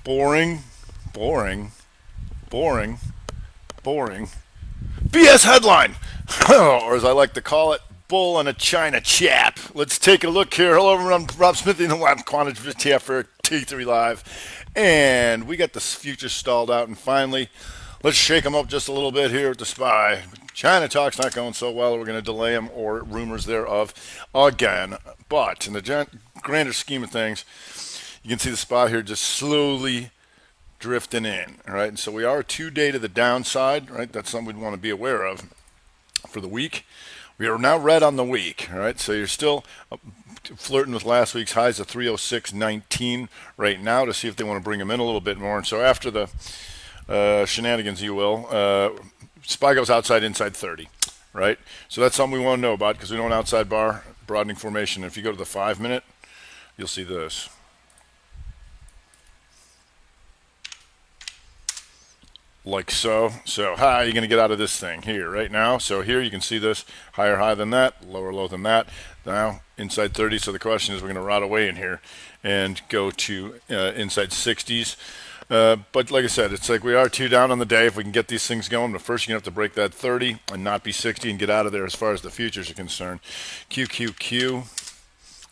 Boring, boring, boring, boring. BS headline, or as I like to call it, bull in a China chap. Let's take a look here. Hello, everyone. I'm Rob Smith in the lab, Quant TF for T3 Live. And we got the future stalled out, and finally, let's shake them up just a little bit here at the SPY. China talk's not going so well. We're going to delay them, or rumors thereof, again. But in the grander scheme of things, you can see the SPY here just slowly drifting in, all right? And so we are 2 day to the downside, right? That's something we'd want to be aware of for the week. We are now red on the week, all right? So you're still flirting with last week's highs of 306.19 right now to see if they want to bring them in a little bit more. And so after the shenanigans, you will, SPY goes outside, inside 30, right? So that's something we want to know about because we know an outside bar, broadening formation. If you go to the 5 minute, you'll see this. Like so. So how are you going to get out of this thing here right now? So here you can see this higher high than that, lower low than that. Now inside 30. So the question is, we're going to rot away in here and go to inside 60s. But like I said, it's like we are 2 down on the day if we can get these things going. But first, you're going to have to break that 30 and not be 60 and get out of there as far as the futures are concerned. QQQ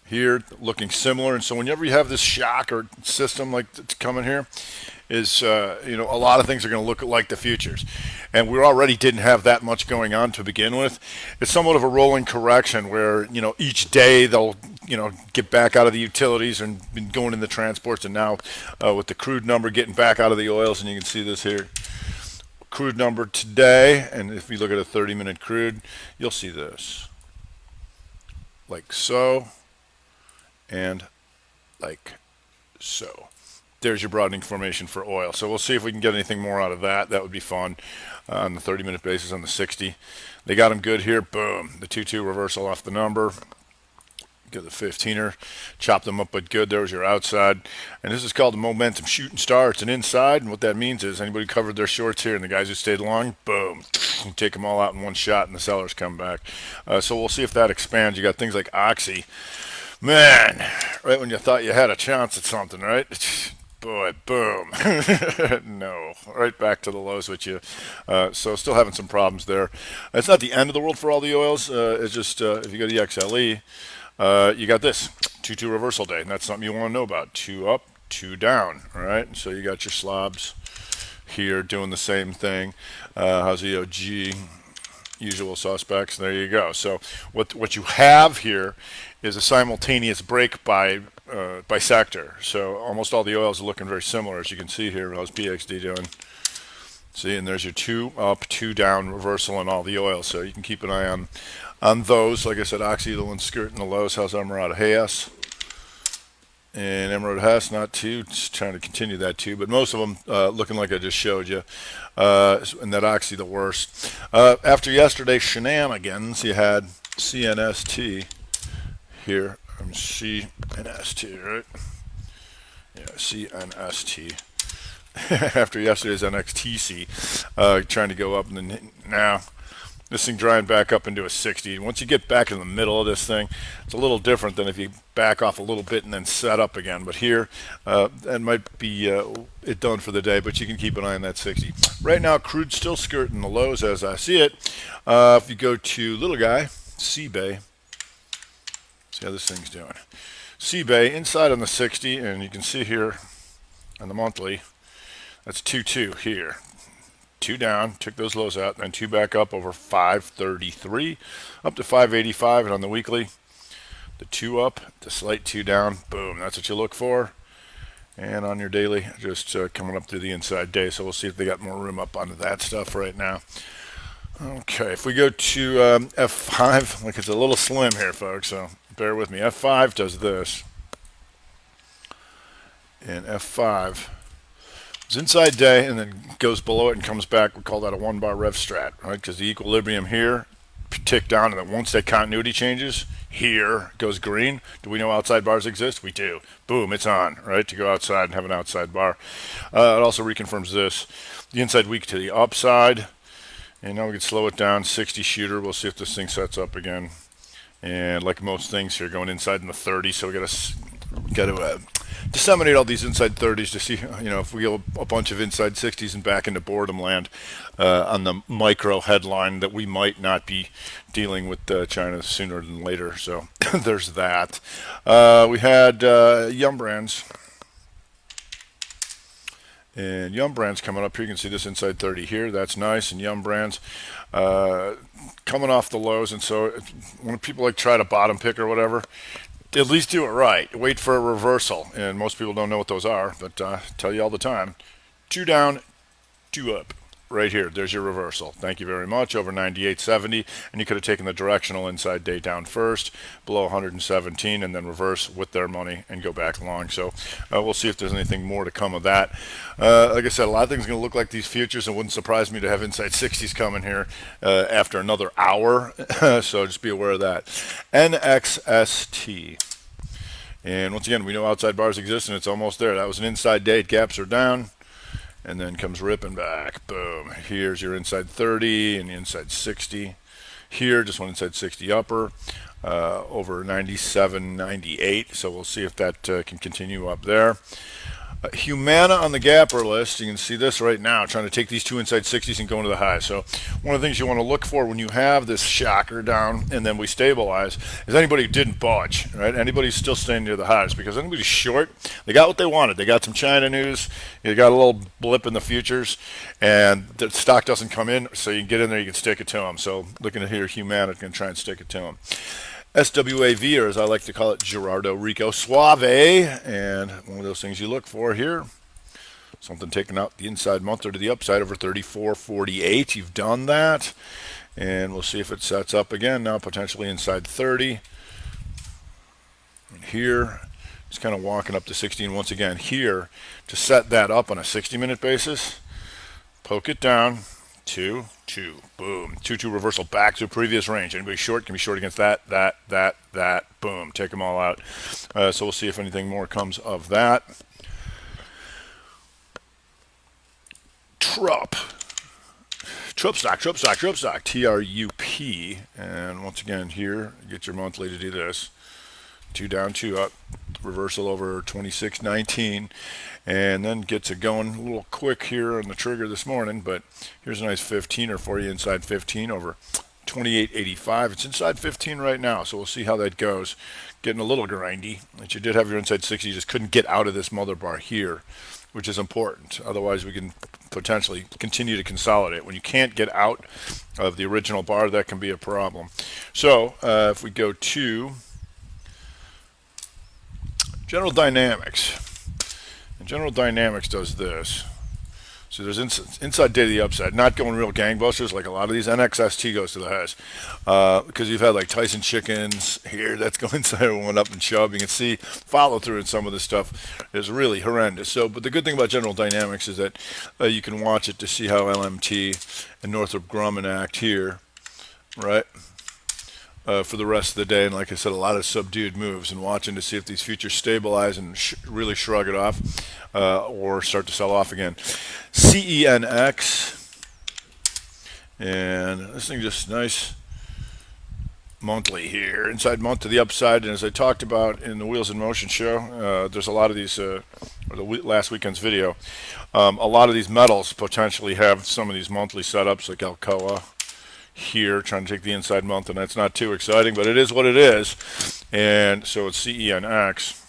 here looking similar. And so whenever you have this shock or system like it's coming here, is a lot of things are going to look like the futures, and we already didn't have that much going on to begin with. It's somewhat of a rolling correction where each day they'll get back out of the utilities and been going in the transports, and now with the crude number getting back out of the oils, and you can see this here crude number today, and if you look at a 30-minute crude, you'll see this like so and like so. There's your broadening formation for oil. So we'll see if we can get anything more out of that. That would be fun on the 30-minute basis. On the 60, they got them good here. Boom, the 2-2 reversal off the number. Get the 15er, chop them up, but good. There's your outside, and this is called the momentum shooting star. It's an inside, and what that means is anybody covered their shorts here, and the guys who stayed long, boom, take them all out in one shot, and the sellers come back. So we'll see if that expands. You got things like Oxy, man, right when you thought you had a chance at something, right? Boy, boom. No, right back to the lows with you. So still having some problems there. It's not the end of the world for all the oils. It's just if you go to the XLE, you got this 2-2 reversal day, and that's something you want to know about. 2 up, 2 down. All right, so you got your slobs here doing the same thing. How's EOG? Usual suspects. There you go. So what you have here is a simultaneous break by sector. So almost all the oils are looking very similar, as you can see here. How's PXD doing? See, and there's your 2 up, 2 down reversal in all the oils. So you can keep an eye on those. Like I said, Oxy, the one skirting the lows. How's Emerald Hayes? And Emerald Hess, not too, just trying to continue that too, but most of them looking like I just showed you. And that Oxy the worst. After yesterday's shenanigans, you had CNST here. CNST, right? Yeah, CNST. After yesterday's NXTC, trying to go up, and then now this thing drying back up into a 60. Once you get back in the middle of this thing, it's a little different than if you back off a little bit and then set up again. But here, that might be it done for the day, but you can keep an eye on that 60. Right now, crude still skirting the lows as I see it. If you go to little guy, CBay, see how this thing's doing. CBay inside on the 60, and you can see here on the monthly, that's 2-2 here. 2 down, took those lows out, then 2 back up over 533, up to 585, and on the weekly, the 2 up, the slight 2 down, boom, that's what you look for. And on your daily, just coming up through the inside day, so we'll see if they got more room up onto that stuff right now. Okay, if we go to F5, like it's a little slim here, folks, so bear with me. F5 does this, and F5 it's inside day and then goes below it and comes back. We call that a 1-bar rev strat, right? Because the equilibrium here tick down, and then once that continuity changes, here goes green. Do we know outside bars exist? We do. Boom, it's on, right? To go outside and have an outside bar. It also reconfirms this. The inside weak to the upside. And now we can slow it down. 60 shooter. We'll see if this thing sets up again. And like most things here, going inside in the 30. So we got to disseminate all these inside 30s to see, if we go a bunch of inside 60s and back into boredom land on the micro headline that we might not be dealing with China sooner than later. So there's that. We had Yum Brands. And Yum Brands coming up here. You can see this inside 30 here. That's nice. And Yum Brands coming off the lows. And so when people like try to bottom pick or whatever, at least do it right. Wait for a reversal. And most people don't know what those are, but tell you all the time. 2 down, 2 up. Right here, there's your reversal. Thank you very much. Over 98.70, and you could have taken the directional inside day down first, below 117, and then reverse with their money and go back long. So we'll see if there's anything more to come of that. Like I said, a lot of things are going to look like these futures. It wouldn't surprise me to have inside 60s coming here after another hour. So just be aware of that. NXST. And once again, we know outside bars exist, and it's almost there. That was an inside day. Gaps are down. And then comes ripping back. Boom. Here's your inside 30 and inside 60. Here, just one inside 60 upper, over 97, 98. So we'll see if that can continue up there. Humana on the gapper list, you can see this right now, trying to take these 2 inside 60s and go into the high. So one of the things you want to look for when you have this shocker down and then we stabilize is anybody who didn't budge, right? Anybody who's still staying near the highs, because anybody's short, they got what they wanted. They got some China news, you got a little blip in the futures, and the stock doesn't come in, so you can get in there, you can stick it to them. So looking at here, Humana can try and stick it to them. SWAV, or as I like to call it, Gerardo Rico Suave, and one of those things you look for here. Something taking out the inside month or to the upside over 34.48. You've done that, and we'll see if it sets up again now, potentially inside 30. And here, it's kind of walking up to 60, and once again here, to set that up on a 60-minute basis, poke it down. 2, 2, boom. 2, 2 reversal back to previous range. Anybody short can be short against that, boom. Take them all out. So we'll see if anything more comes of that. Trup stock, TRUP. And once again here, get your monthly to do this. 2 down, 2 up. Reversal over 26.19, and then gets it going a little quick here on the trigger this morning, but here's a nice 15er for you inside 15 over 28.85. It's inside 15 right now, so we'll see how that goes. Getting a little grindy, but you did have your inside 60. You just couldn't get out of this mother bar here, which is important. Otherwise, we can potentially continue to consolidate. When you can't get out of the original bar, that can be a problem. So if we go to General Dynamics, and General Dynamics does this. So there's inside day to the upside, not going real gangbusters like a lot of these. NXST goes to the highs because you've had like Tyson chickens here that's going inside and went up and shoved. You can see follow through in some of this stuff is really horrendous. So, but the good thing about General Dynamics is that you can watch it to see how LMT and Northrop Grumman act here, right? For the rest of the day, and like I said, a lot of subdued moves, and watching to see if these futures stabilize and really shrug it off or start to sell off again. CENX, and this thing just nice monthly here, inside month to the upside, and as I talked about in the Wheels in Motion show, there's a lot of these, or the last weekend's video, a lot of these metals potentially have some of these monthly setups like Alcoa here, trying to take the inside month, and that's not too exciting, but it is what it is. And so it's CENX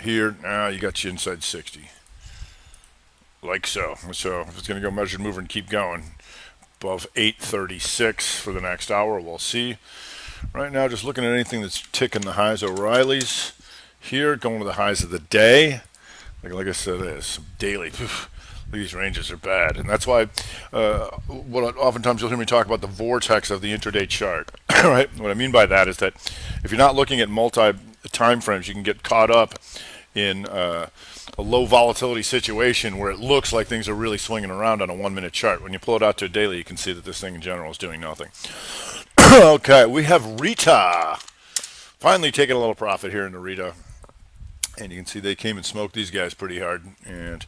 here. Now you got you inside 60, like so. So if it's going to go measured mover and keep going above 836 for the next hour, we'll see. Right now, just looking at anything that's ticking the highs. O'Reilly's here, going to the highs of the day. Like I said, it's daily. These ranges are bad, and that's why oftentimes you'll hear me talk about the vortex of the intraday chart. Right? What I mean by that is that if you're not looking at multi-time frames, you can get caught up in a low volatility situation where it looks like things are really swinging around on a 1-minute chart. When you pull it out to a daily, you can see that this thing in general is doing nothing. Okay, we have Rita. Finally taking a little profit here in the Rita, and you can see they came and smoked these guys pretty hard, and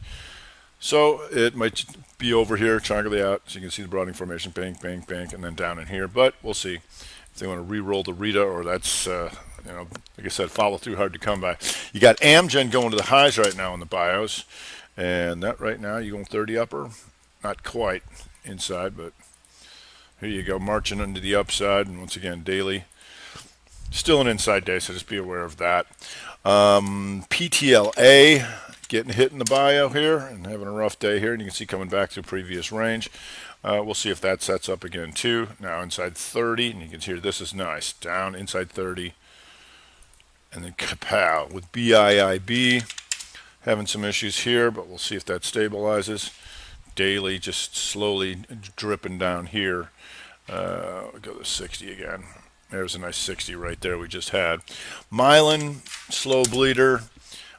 so it might be over here, triangle out, so you can see the broadening formation, bang, bang, bang, and then down in here. But we'll see if they want to re-roll the Rita, or that's like I said, follow through hard to come by. You got Amgen going to the highs right now in the bios, and that right now you going 30 upper, not quite inside, but here you go, marching into the upside, and once again daily, still an inside day, so just be aware of that. PTLA getting hit in the bio here and having a rough day here, and you can see coming back to previous range. We'll see if that sets up again too. Now inside 30, and you can hear this is nice. Down inside 30, and then kapow with BIIB having some issues here, but we'll see if that stabilizes. Daily just slowly dripping down here. We'll go to 60 again. There's a nice 60 right there we just had. Myelin, slow bleeder.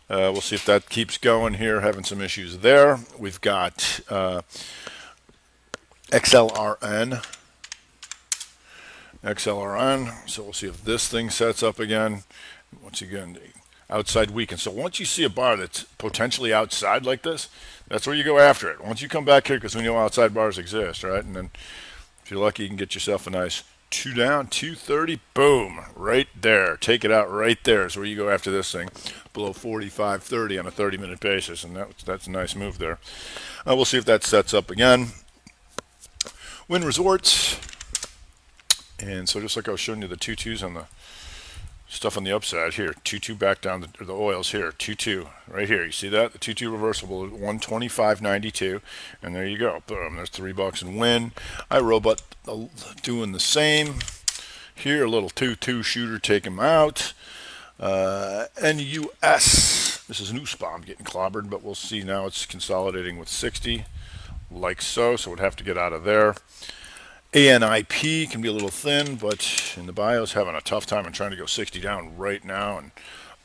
We'll see if that keeps going here, having some issues there. We've got XLRN. So we'll see if this thing sets up again. Once again, outside weekend. So once you see a bar that's potentially outside like this, that's where you go after it. Once you come back here, because we know outside bars exist, right? And then if you're lucky, you can get yourself a nice 2 down, 230, boom, right there. Take it out right there is where you go after this thing, below 45.30 on a 30-minute basis, and that's a nice move there. We'll see if that sets up again. Wynn Resorts, and so just like I was showing you the 2-2s on the stuff on the upside here, 2-2 back down the oils here, 2-2 right here. You see that? The 2-2 reversible at 125.92, and there you go. Boom, there's $3 and Win. iRobot doing the same. Here, a little 2-2 shooter, take him out. NUS, this is Nussbaum getting clobbered, but we'll see now it's consolidating with 60, like so, so we'd have to get out of there. ANIP can be a little thin, but in the bios having a tough time and trying to go 60 down right now, and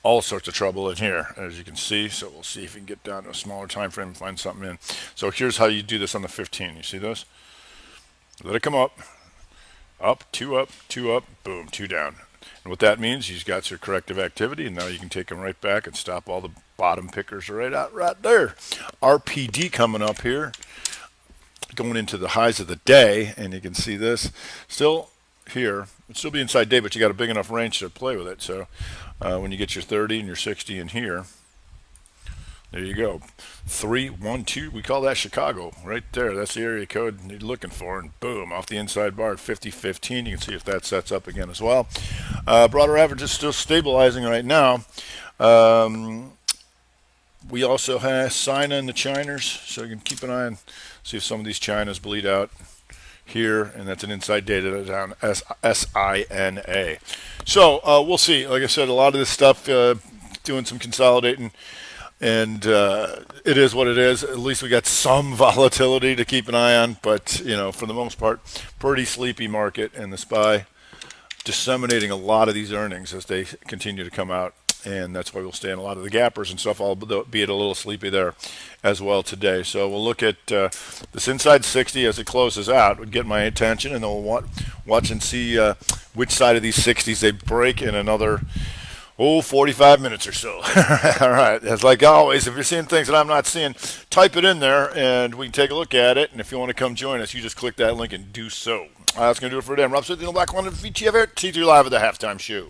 all sorts of trouble in here, as you can see. So we'll see if we can get down to a smaller time frame and find something in. So here's how you do this on the 15. You see this? Let it come up, 2 up, boom, 2 down. And what that means, you've got your corrective activity, and now you can take them right back and stop all the bottom pickers right there. RPD coming up here, going into the highs of the day, and you can see this still here. It'll still be inside day, but you got a big enough range to play with it. So when you get your 30 and your 60 in here, there you go. 3, 1, 2. We call that Chicago right there. That's the area code you're looking for, and boom, off the inside bar at 50.15. You can see if that sets up again as well. Broader average is still stabilizing right now. We also have Sina and the Chiners, so you can keep an eye on, see if some of these Chinas bleed out here, and that's an inside data down SINA. So we'll see. Like I said, a lot of this stuff doing some consolidating, and it is what it is. At least we got some volatility to keep an eye on, but for the most part, pretty sleepy market, and the SPY disseminating a lot of these earnings as they continue to come out. And that's why we'll stay in a lot of the gappers and stuff, albeit a little sleepy there as well today. So we'll look at this inside 60 as it closes out. Would get my attention, and then we'll watch and see which side of these 60s they break in another 45 minutes or so. All right. As like always, if you're seeing things that I'm not seeing, type it in there, and we can take a look at it. And if you want to come join us, you just click that link and do so. That's going to do it for today. I'm Rob Smith, the Black London VTF here, T3 Live at the Halftime Show.